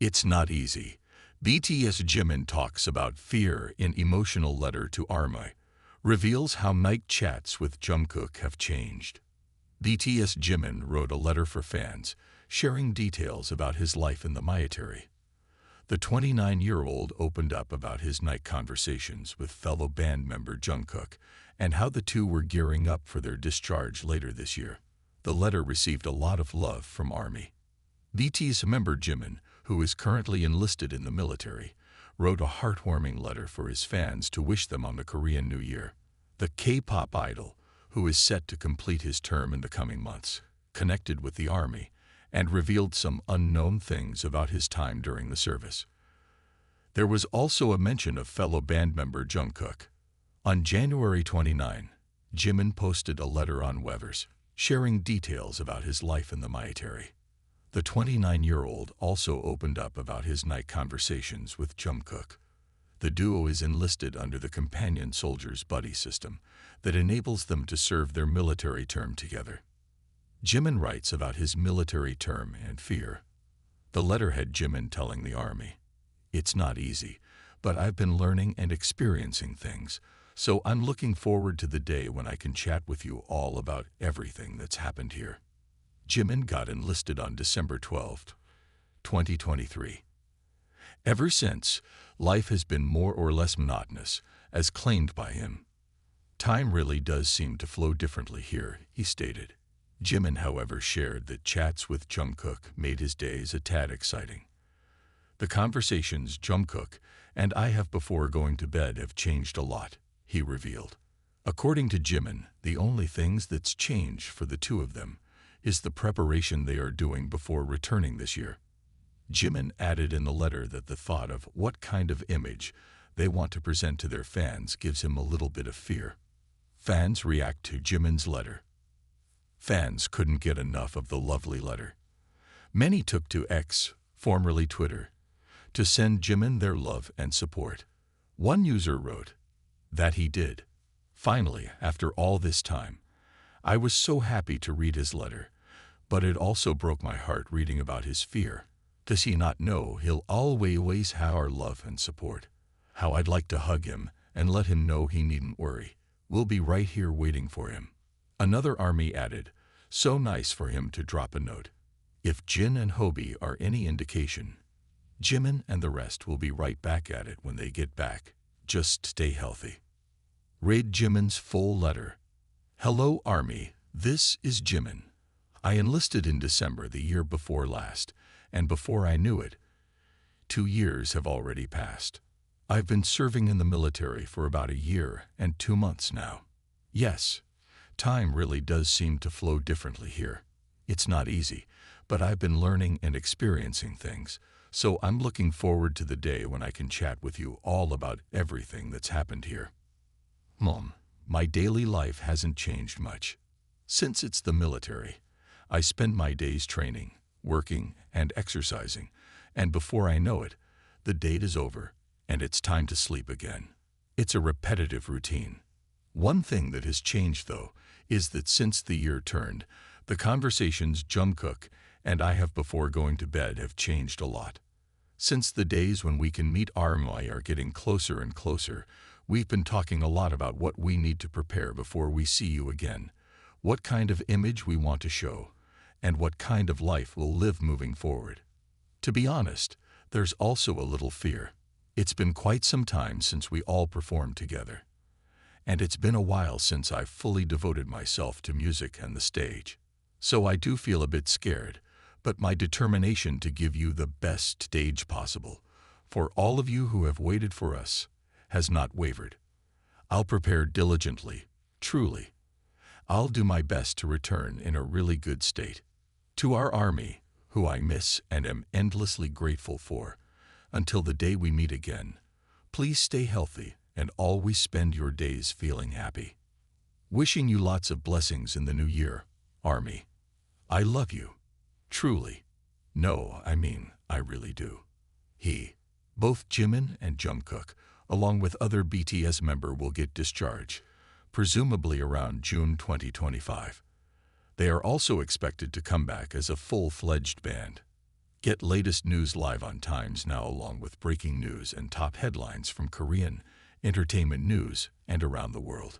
It's not easy. BTS Jimin talks about fear in emotional letter to ARMY, reveals how night chats with Jungkook have changed. BTS Jimin wrote a letter for fans, sharing details about his life in the miitary. The 29-year-old opened up about his night conversations with fellow band member Jungkook and how the two were gearing up for their discharge later this year. The letter received a lot of love from ARMY. BTS member Jimin, who is currently enlisted in the military, wrote a heartwarming letter for his fans to wish them on the Korean New Year. The K-pop idol, who is set to complete his term in the coming months, connected with the ARMY and revealed some unknown things about his time during the service. There was also a mention of fellow band member Jungkook. On January 29, Jimin posted a letter on Weverse, sharing details about his life in the miitary. The 29-year-old also opened up about his night conversations with Jungkook. The duo is enlisted under the companion soldiers buddy system that enables them to serve their military term together. Jimin writes about his military term and fear. The letter had Jimin telling the ARMY, "It's not easy, but I've been learning and experiencing things, so I'm looking forward to the day when I can chat with you all about everything that's happened here." Jimin got enlisted on December 12, 2023. Ever since, life has been more or less monotonous, as claimed by him. "Time really does seem to flow differently here," he stated. Jimin, however, shared that chats with Jungkook made his days a tad exciting. "The conversations Jungkook and I have before going to bed have changed a lot," he revealed. According to Jimin, the only things that's changed for the two of them is the preparation they are doing before returning this year. Jimin added in the letter that the thought of what kind of image they want to present to their fans gives him a little bit of fear. Fans react to Jimin's letter. Fans couldn't get enough of the lovely letter. Many took to X, formerly Twitter, to send Jimin their love and support. One user wrote that he did. "Finally, after all this time, I was so happy to read his letter, but it also broke my heart reading about his fear. Does he not know he'll always have our love and support? How I'd like to hug him and let him know he needn't worry. We'll be right here waiting for him." Another ARMY added, "So nice for him to drop a note. If Jin and Hobie are any indication, Jimin and the rest will be right back at it when they get back. Just stay healthy." Read Jimin's full letter. "Hello ARMY, this is Jimin. I enlisted in December the year before last, and before I knew it, 2 years have already passed. I've been serving in the military for about a year and 2 months now. Yes, time really does seem to flow differently here. It's not easy, but I've been learning and experiencing things, so I'm looking forward to the day when I can chat with you all about everything that's happened here. My daily life hasn't changed much. Since it's the military, I spend my days training, working, and exercising, and before I know it, the date is over, and it's time to sleep again. It's a repetitive routine. One thing that has changed, though, is that since the year turned, the conversations Jungkook and I have before going to bed have changed a lot. Since the days when we can meet ARMY are getting closer and closer, we've been talking a lot about what we need to prepare before we see you again, what kind of image we want to show, and what kind of life we'll live moving forward. To be honest, there's also a little fear. It's been quite some time since we all performed together. And it's been a while since I've fully devoted myself to music and the stage. So I do feel a bit scared, but my determination to give you the best stage possible, for all of you who have waited for us, has not wavered. I'll prepare diligently, truly. I'll do my best to return in a really good state. To our ARMY, who I miss and am endlessly grateful for, until the day we meet again, please stay healthy and always spend your days feeling happy. Wishing you lots of blessings in the new year, ARMY. I love you. Truly. No, I really do." Both Jimin and Jungkook, along with other BTS member, will get discharge, presumably around June 2025. They are also expected to come back as a full-fledged band. Get latest news live on Times Now along with breaking news and top headlines from Korean, entertainment news, and around the world.